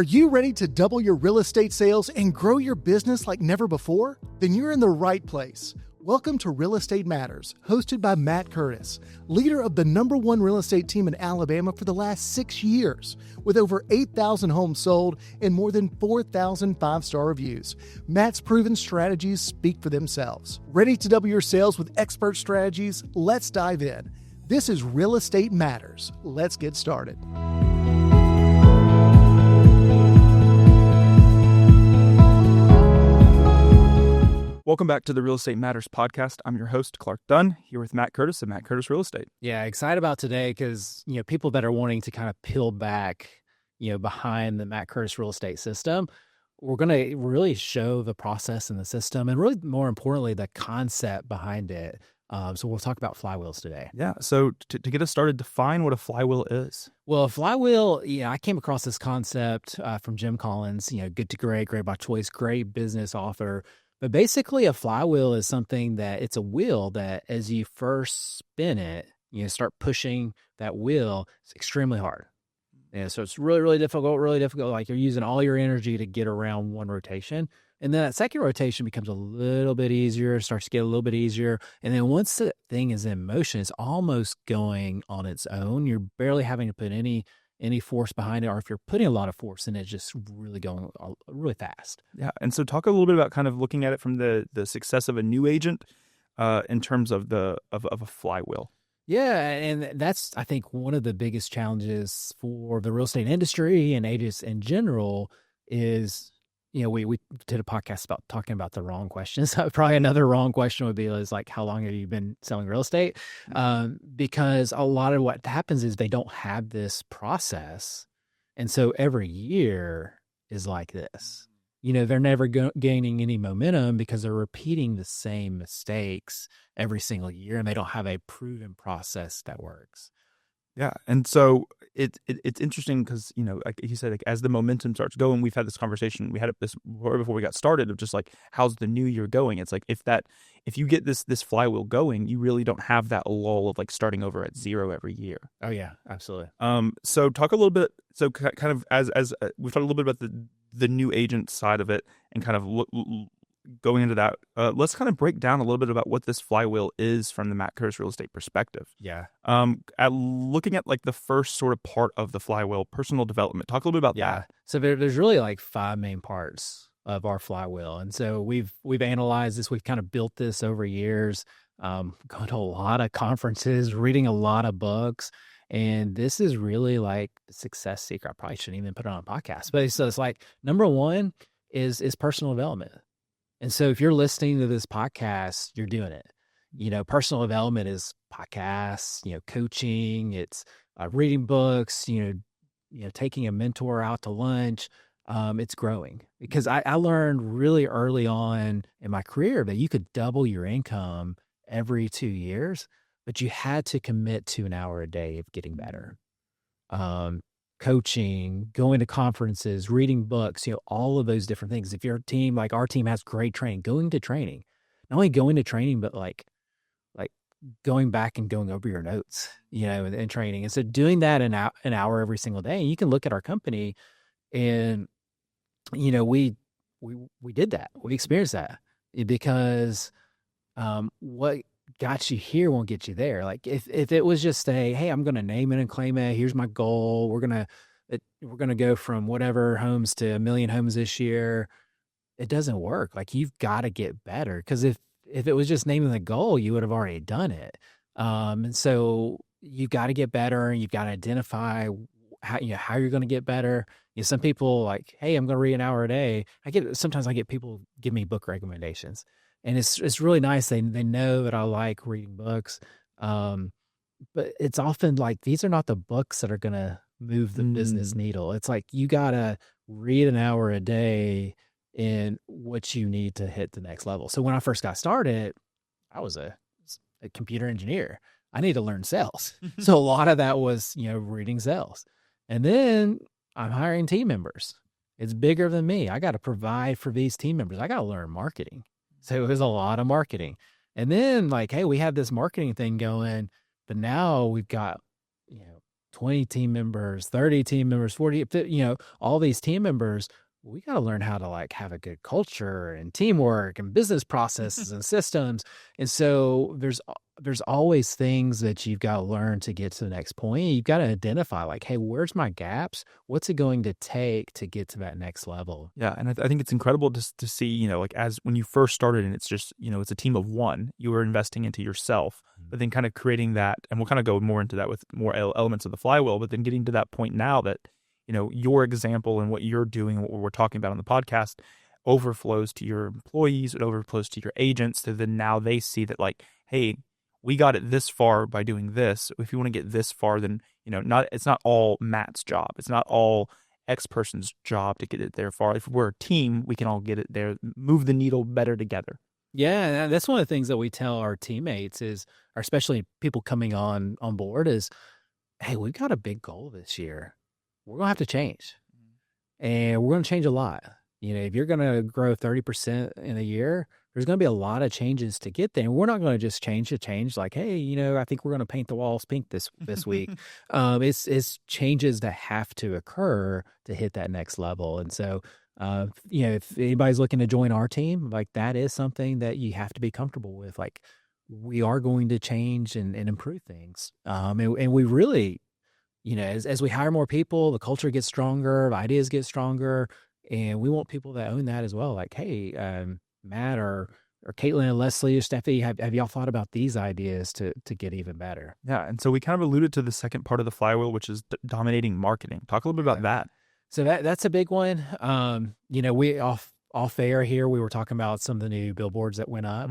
Are you ready to double your real estate sales and grow your business like never before? Then you're in the right place. Welcome to Real Estate Matters, hosted by Matt Curtis, leader of the #1 real estate team in Alabama for the last 6 years, with over 8,000 homes sold and more than 4,000 five-star reviews. Matt's proven strategies speak for themselves. Ready to double your sales with expert strategies? Let's dive in. This is Real Estate Matters. Let's get started. Welcome back to the Real Estate Matters podcast. I'm your host, Clark Dunn, here with Matt Curtis of Matt Curtis Real Estate. Yeah, excited about today because, people that are wanting to kind of peel back, behind the Matt Curtis Real Estate system, we're going to really show the process in the system and really more importantly, the concept behind it. So we'll talk about flywheels today. Yeah. So to get us started, define what a flywheel is. Well, a flywheel, I came across this concept from Jim Collins, Good to Great, Great by Choice, great business author. But basically a flywheel is something that it's a wheel that as you first spin it, start pushing that wheel, it's extremely hard. Yeah, so it's really, really difficult. Like you're using all your energy to get around one rotation. And then that second rotation becomes a little bit easier, starts to get a little bit easier. And then once the thing is in motion, it's almost going on its own. You're barely having to put any force behind it, or if you're putting a lot of force in it, it's just really going really fast. Yeah. And so talk a little bit about kind of looking at it from the success of a new agent in terms of of a flywheel. Yeah. And that's, I think, one of the biggest challenges for the real estate industry and agents in general is, we did a podcast about talking about the wrong questions. Probably another wrong question would be like, how long have you been selling real estate? Because a lot of what happens is they don't have this process. And so every year is like this. They're never gaining any momentum because they're repeating the same mistakes every single year, and they don't have a proven process that works. Yeah. And so it's interesting because, like you said, like as the momentum starts going, we've had this conversation. We had this before we got started of just like, how's the new year going? It's like, if you get this flywheel going, you really don't have that lull of like starting over at zero every year. Oh yeah, absolutely. So talk a little bit, so kind of as we've talked a little bit about the new agent side of it and kind of going into that, let's kind of break down a little bit about what this flywheel is from the Matt Curtis Real Estate perspective. Yeah. Looking at like the first sort of part of the flywheel, personal development. Talk a little bit about that. So there's really like 5 main parts of our flywheel, and so we've analyzed this. We've kind of built this over years. Gone to a lot of conferences, reading a lot of books, and this is really like the success secret. I probably shouldn't even put it on a podcast, but so it's like number 1 is personal development. And so if you're listening to this podcast, you're doing it. Personal development is podcasts, coaching, it's reading books, taking a mentor out to lunch. It's growing because I learned really early on in my career that you could double your income every 2 years, but you had to commit to an hour a day of getting better. Coaching, going to conferences, reading books, all of those different things. If your team, like our team has great training, going to training, not only going to training, but like going back and going over your notes, and training. And so doing that an hour every single day, and you can look at our company and, we did that. We experienced that because what got you here won't get you there. Like if it was just hey, I'm going to name it and claim it. Here's my goal. We're going to go from whatever homes to 1 million homes this year. It doesn't work. Like you've got to get better because if it was just naming the goal, you would have already done it. And so you've got to get better and you've got to identify how you're going to get better. Some people like, hey, I'm going to read an hour a day. Sometimes I get people give me book recommendations. And it's really nice. They know that I like reading books. But it's often like, these are not the books that are going to move the business needle. It's like, you got to read an hour a day in what you need to hit the next level. So when I first got started, I was a computer engineer. I need to learn sales. So a lot of that was, reading sales. And then I'm hiring team members. It's bigger than me. I got to provide for these team members. I got to learn marketing. So it was a lot of marketing. And then like, hey, we have this marketing thing going, but now we've got, 20 team members, 30 team members, 40, all these team members, we got to learn how to like have a good culture and teamwork and business processes and systems. And so there's always things that you've got to learn to get to the next point. You've got to identify like, hey, where's my gaps? What's it going to take to get to that next level? Yeah, and I think it's incredible to see, like as when you first started and it's just, it's a team of one, you were investing into yourself, but then kind of creating that, and we'll kind of go more into that with more elements of the flywheel, but then getting to that point now that, your example and what you're doing and what we're talking about on the podcast overflows to your employees, it overflows to your agents, so then now they see that like, hey, we got it this far by doing this. If you want to get this far, then, it's not all Matt's job. It's not all X person's job to get it there far. If we're a team, we can all get it there, move the needle better together. Yeah, that's one of the things that we tell our teammates is, or especially people coming on board is, hey, we've got a big goal this year. We're going to have to change. And we're going to change a lot. If you're going to grow 30% in a year, there's going to be a lot of changes to get there. And we're not going to just change like, hey, I think we're going to paint the walls pink this week. It's changes that have to occur to hit that next level. And so, if anybody's looking to join our team, like that is something that you have to be comfortable with. Like we are going to change and improve things. And we really, as we hire more people, the culture gets stronger, the ideas get stronger. And we want people that own that as well. Like, hey, Matt or Caitlin and Leslie or Steffi, have y'all thought about these ideas to get even better? Yeah. And so we kind of alluded to the second part of the flywheel, which is dominating marketing. Talk a little bit about that. So that's a big one. We off air here, we were talking about some of the new billboards that went up.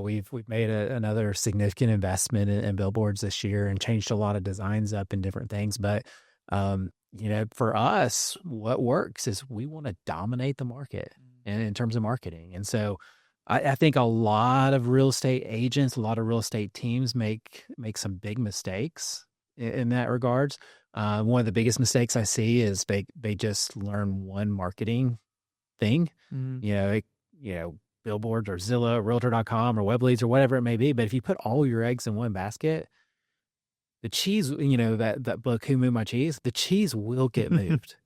We've made another significant investment in billboards this year and changed a lot of designs up and different things. But, for us, what works is we want to dominate the market in terms of marketing. And so I think a lot of real estate agents, a lot of real estate teams make some big mistakes in that regards. One of the biggest mistakes I see is they just learn one marketing thing, billboards or Zillow, or Realtor.com or web leads or whatever it may be. But if you put all your eggs in one basket, the cheese, that book, Who Moved My Cheese, the cheese will get moved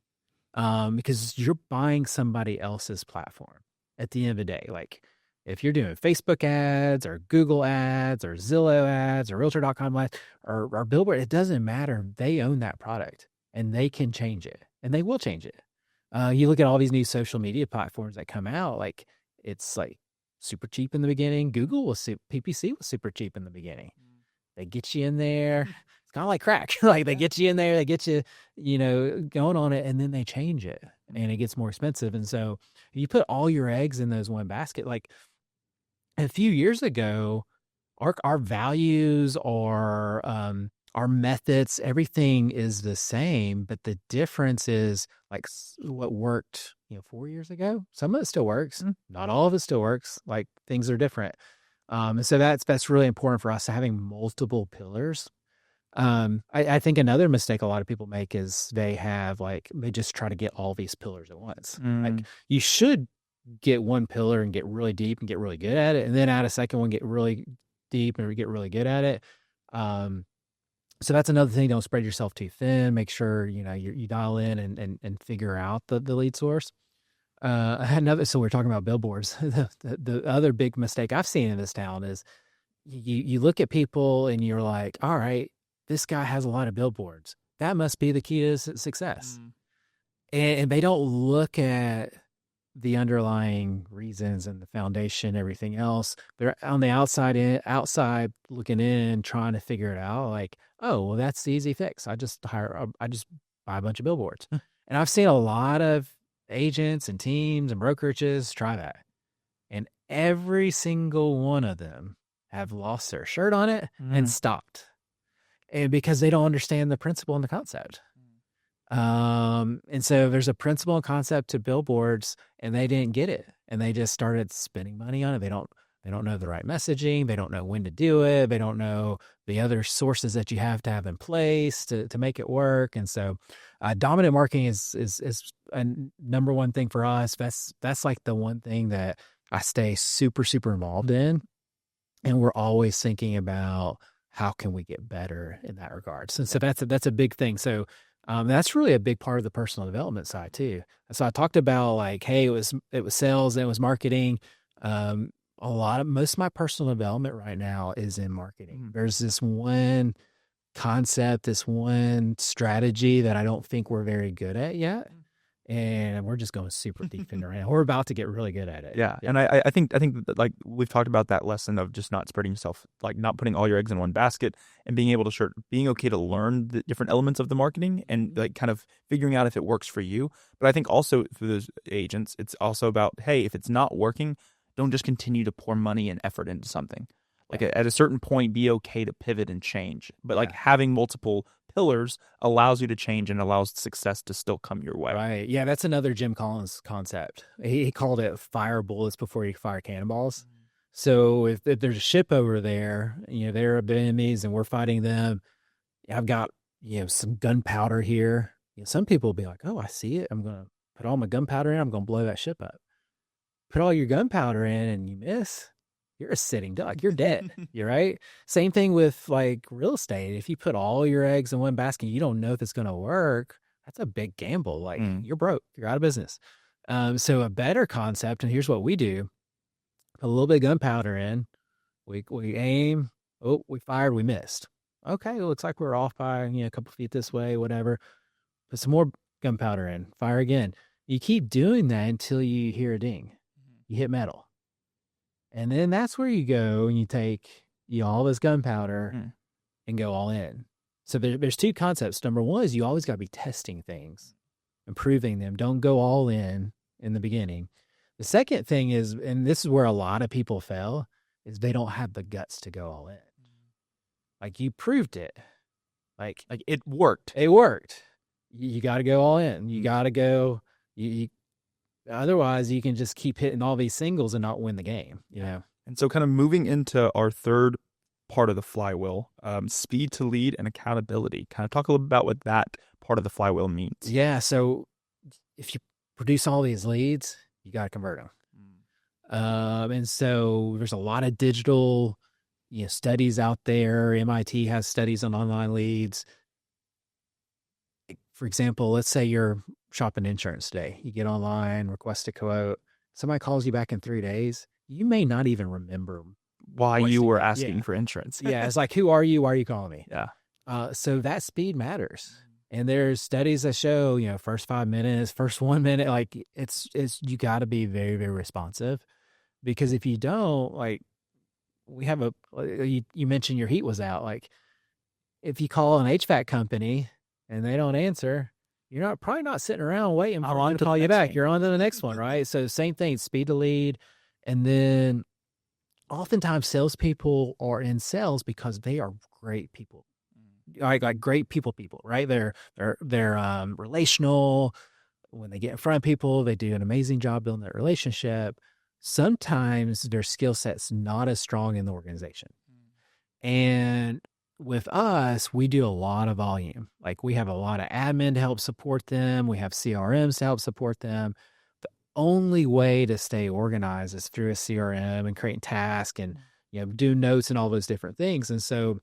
because you're buying somebody else's platform at the end of the day. Like if you're doing Facebook ads or Google ads or Zillow ads or Realtor.com ads or billboard, it doesn't matter. They own that product and they can change it and they will change it. You look at all these new social media platforms that come out, like it's like super cheap in the beginning. PPC was super cheap in the beginning. They get you in there. It's kind of like crack. Like they get you in there, they get you, going on it, and then they change it and it gets more expensive. And so you put all your eggs in those one basket. Like a few years ago, our values, our methods, everything is the same, but the difference is like what worked, 4 years ago. Some of it still works. Not all of it still works. Like things are different. And so that's really important for us, having multiple pillars. I think another mistake a lot of people make is they just try to get all these pillars at once. Like you should get one pillar and get really deep and get really good at it, and then add a second one, get really deep and get really good at it. So that's another thing. Don't spread yourself too thin. Make sure, you dial in and figure out the lead source. So we're talking about billboards. The other big mistake I've seen in this town is you look at people and you're like, all right, this guy has a lot of billboards. That must be the key to success. And they don't look at the underlying reasons and the foundation, everything else. They're on the outside looking in, trying to figure it out. Like, oh, well, that's the easy fix. I just buy a bunch of billboards. And I've seen a lot of agents and teams and brokerages try that. And every single one of them have lost their shirt on it and stopped. And because they don't understand the principle and the concept. And so there's a principle and concept to billboards, and they didn't get it, and they just started spending money on it. They don't know the right messaging. They don't know when to do it. They don't know the other sources that you have to have in place to make it work. And so, dominant marketing is a number one thing for us. That's like the one thing that I stay super, super involved in. And we're always thinking about how can we get better in that regard? So that's a big thing. So that's really a big part of the personal development side too. So I talked about like, hey, it was sales, and it was marketing. Most of my personal development right now is in marketing. There's this one concept, this one strategy that I don't think we're very good at yet. And we're just going super deep into it right now. We're about to get really good at it. Yeah. And I think that, like, we've talked about that lesson of just not spreading yourself, like not putting all your eggs in one basket, and being able to being okay to learn the different elements of the marketing and like kind of figuring out if it works for you. But I think also for those agents, it's also about, hey, if it's not working, don't just continue to pour money and effort into something. Like at a certain point, be okay to pivot and change. But like having multiple pillars allows you to change and allows success to still come your way. Right. Yeah, that's another Jim Collins concept. He called it fire bullets before you fire cannonballs. So if there's a ship over there, they're enemies and we're fighting them. I've got, some gunpowder here. Some people will be like, oh, I see it. I'm going to put all my gunpowder in. I'm going to blow that ship up. Put all your gunpowder in and you miss. You're a sitting duck. You're dead. You're right. Same thing with like real estate. If you put all your eggs in one basket, you don't know if it's going to work. That's a big gamble. Like you're broke. You're out of business. So a better concept, and here's what we do: put a little bit of gunpowder in. We aim. Oh, we fired. We missed. Okay, it looks like we're off by a couple feet this way. Whatever. Put some more gunpowder in. Fire again. You keep doing that until you hear a ding. You hit metal. And then that's where you go and you take all this gunpowder and go all in. So there's two concepts. Number one is you always got to be testing things, improving them. Don't go all in the beginning. The second thing is, and this is where a lot of people fail, is they don't have the guts to go all in. Like you proved it. Like it worked. It worked. You got to go all in. You got to go. Otherwise, you can just keep hitting all these singles and not win the game, And so kind of moving into our third part of the flywheel, speed to lead and accountability. Kind of talk a little about what that part of the flywheel means. Yeah. So if you produce all these leads, you got to convert them. And so there's a lot of digital studies out there. MIT has studies on online leads. For example, let's say you're shopping insurance today. You get online, request a quote. Somebody calls you back in 3 days. You may not even remember why you were asking for insurance. Yeah, it's like, who are you? Why are you calling me? Yeah. So that speed matters. And there's studies that show, first 5 minutes, first 1 minute, like it's you got to be very, very responsive, because if you don't, like we have you mentioned your heat was out. Like if you call an HVAC company and they don't answer, you're probably not sitting around waiting for them to call you back. You're on to the next one, right? So same thing, speed to lead. And then oftentimes salespeople are in sales because they are great people, like great people, right? They're relational. When they get in front of people, they do an amazing job building that relationship. Sometimes their skill set's not as strong in the organization. And with us, we do a lot of volume. Like we have a lot of admin to help support them. We have CRMs to help support them. The only way to stay organized is through a CRM and creating tasks and do notes and all those different things. And so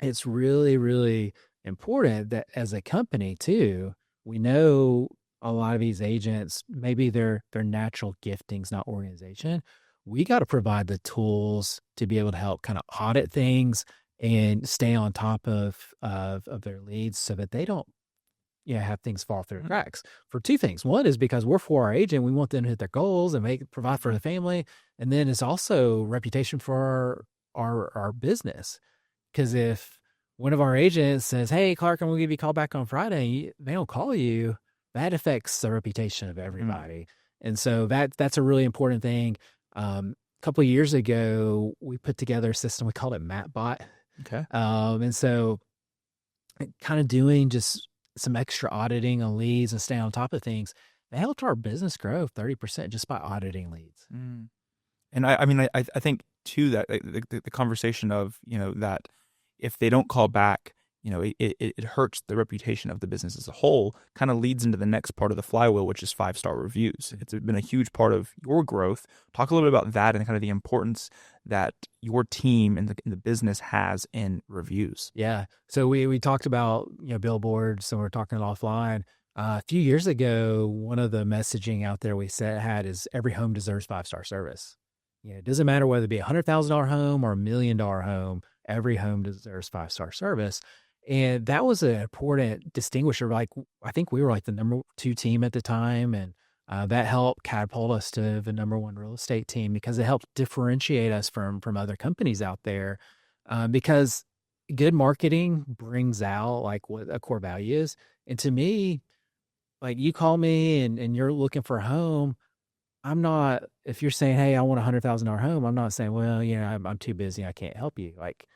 it's really, really important that as a company too, we know a lot of these agents, maybe their natural gifting's not organization. We got to provide the tools to be able to help kind of audit things and stay on top of their leads so that they don't have things fall through the cracks for two things. One is because we're for our agent. We want them to hit their goals and provide for the family. And then it's also reputation for our business. Because if one of our agents says, hey, Clark, I'm going to give you a call back on Friday, they don't call you, that affects the reputation of everybody. And so that's a really important thing. A couple of years ago, we put together a system. We called it MapBot. Okay. And so kind of doing just some extra auditing on leads and staying on top of things, that helped our business grow 30% just by auditing leads. And I think too that the conversation of, that if they don't call back, it hurts the reputation of the business as a whole, kind of leads into the next part of the flywheel, which is 5-star reviews. It's been a huge part of your growth. Talk a little bit about that and kind of the importance that your team and the business has in reviews. Yeah. So we talked about, billboards, and we're talking offline. A few years ago, one of the messaging out there we had is every home deserves 5-star service. It doesn't matter whether it be $100,000 home or $1 million home, every home deserves 5-star service. And that was an important distinguisher. Like, I think we were like the number 2 team at the time. And that helped catapult us to the number 1 real estate team because it helped differentiate us from other companies out there. Because good marketing brings out like what a core value is. And to me, like, you call me and you're looking for a home, I'm not, if you're saying, hey, I want a $100,000 home, I'm not saying, well, I'm too busy, I can't help you. Like,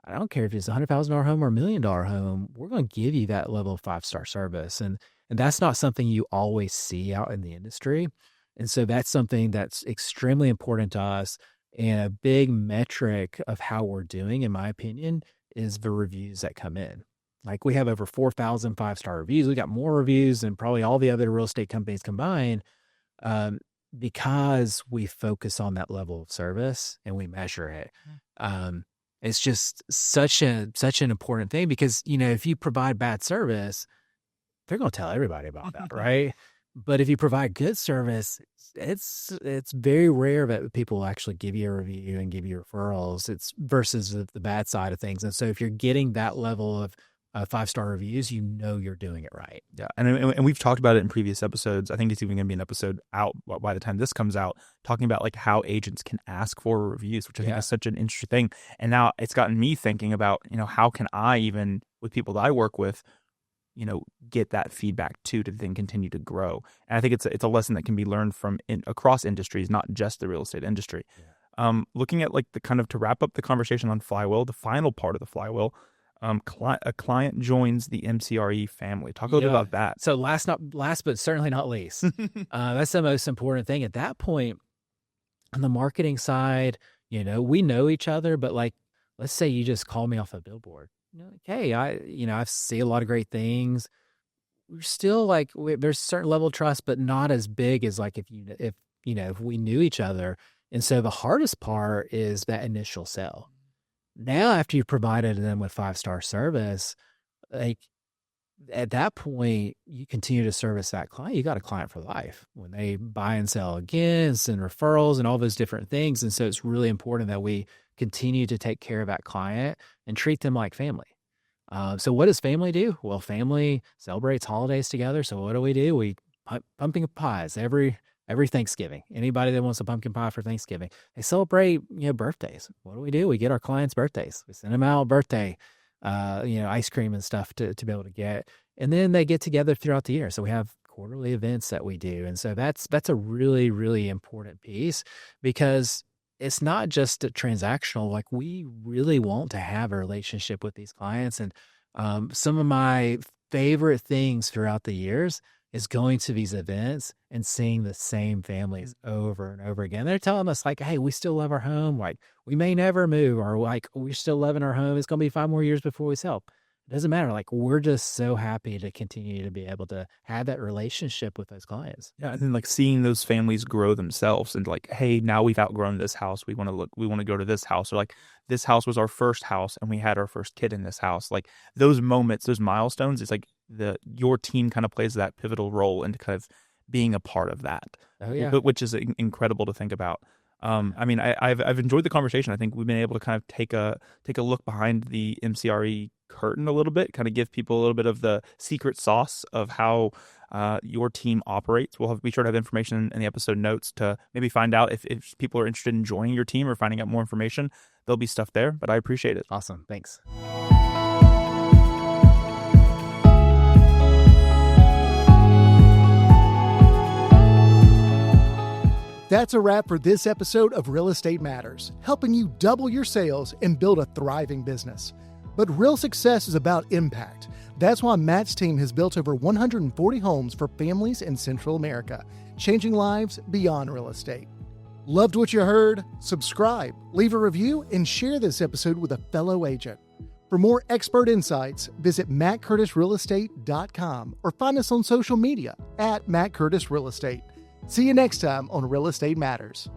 I don't care if it's a $100,000 home or $1 million home, we're going to give you that level of 5-star service. And that's not something you always see out in the industry. And so that's something that's extremely important to us. And a big metric of how we're doing, in my opinion, is the reviews that come in. Like, we have over 4,000 5-star reviews. We got more reviews than probably all the other real estate companies combined, because we focus on that level of service and we measure it. It's just such an important thing because, if you provide bad service, they're going to tell everybody about that, right? But if you provide good service, it's very rare that people will actually give you a review and give you referrals. It's versus the bad side of things. And so if you're getting that level of 5-star reviews, you're doing it right. Yeah. And we've talked about it in previous episodes. I think it's even going to be an episode out by the time this comes out, talking about like how agents can ask for reviews, which I think is such an interesting thing. And now it's gotten me thinking about, how can I, even with people that I work with, get that feedback too, to then continue to grow. And I think it's a lesson that can be learned from across industries, not just the real estate industry. Yeah. Looking at like the kind of, to wrap up the conversation on Flywheel, the final part of the Flywheel, a client joins the MCRE family. Talk a little bit about that. So last but certainly not least, that's the most important thing at that point. On the marketing side, we know each other, but like, let's say you just call me off a billboard. Hey, I see a lot of great things. We're still like, there's a certain level of trust, but not as big as like if we knew each other. And so the hardest part is that initial sell. Now, after you've provided them with 5-star service, like at that point, you continue to service that client. You got a client for life. When they buy and sell again, send referrals and all those different things. And so it's really important that we continue to take care of that client and treat them like family. So what does family do? Well, family celebrates holidays together. So what do? We pumpkin pies every Thanksgiving. Anybody that wants a pumpkin pie for Thanksgiving, they celebrate, birthdays. What do? We get our clients' birthdays. We send them out birthday, ice cream and stuff to be able to get. And then they get together throughout the year. So we have quarterly events that we do. And so that's a really, really important piece because it's not just a transactional. Like, we really want to have a relationship with these clients. And some of my favorite things throughout the years is going to these events and seeing the same families over and over again. They're telling us like, hey, we still love our home. Like, we may never move, or like, we're still loving our home. It's going to be 5 more years before we sell. It doesn't matter. Like, we're just so happy to continue to be able to have that relationship with those clients. Yeah. And then like seeing those families grow themselves and like, hey, now we've outgrown this house. We want to go to this house. Or like, this house was our first house and we had our first kid in this house. Like, those moments, those milestones, it's like your team kind of plays that pivotal role into kind of being a part of that. Oh, yeah. Which is incredible to think about. I mean, I've enjoyed the conversation. I think we've been able to kind of take a look behind the MCRE curtain a little bit, kind of give people a little bit of the secret sauce of how your team operates. We'll be sure to have information in the episode notes to maybe find out if people are interested in joining your team or finding out more information. There'll be stuff there, but I appreciate it. Awesome. Thanks. That's a wrap for this episode of Real Estate Matters, helping you double your sales and build a thriving business. But real success is about impact. That's why Matt's team has built over 140 homes for families in Central America, changing lives beyond real estate. Loved what you heard? Subscribe, leave a review, and share this episode with a fellow agent. For more expert insights, visit mattcurtisrealestate.com or find us on social media at Matt Curtis Real Estate. See you next time on Real Estate Matters.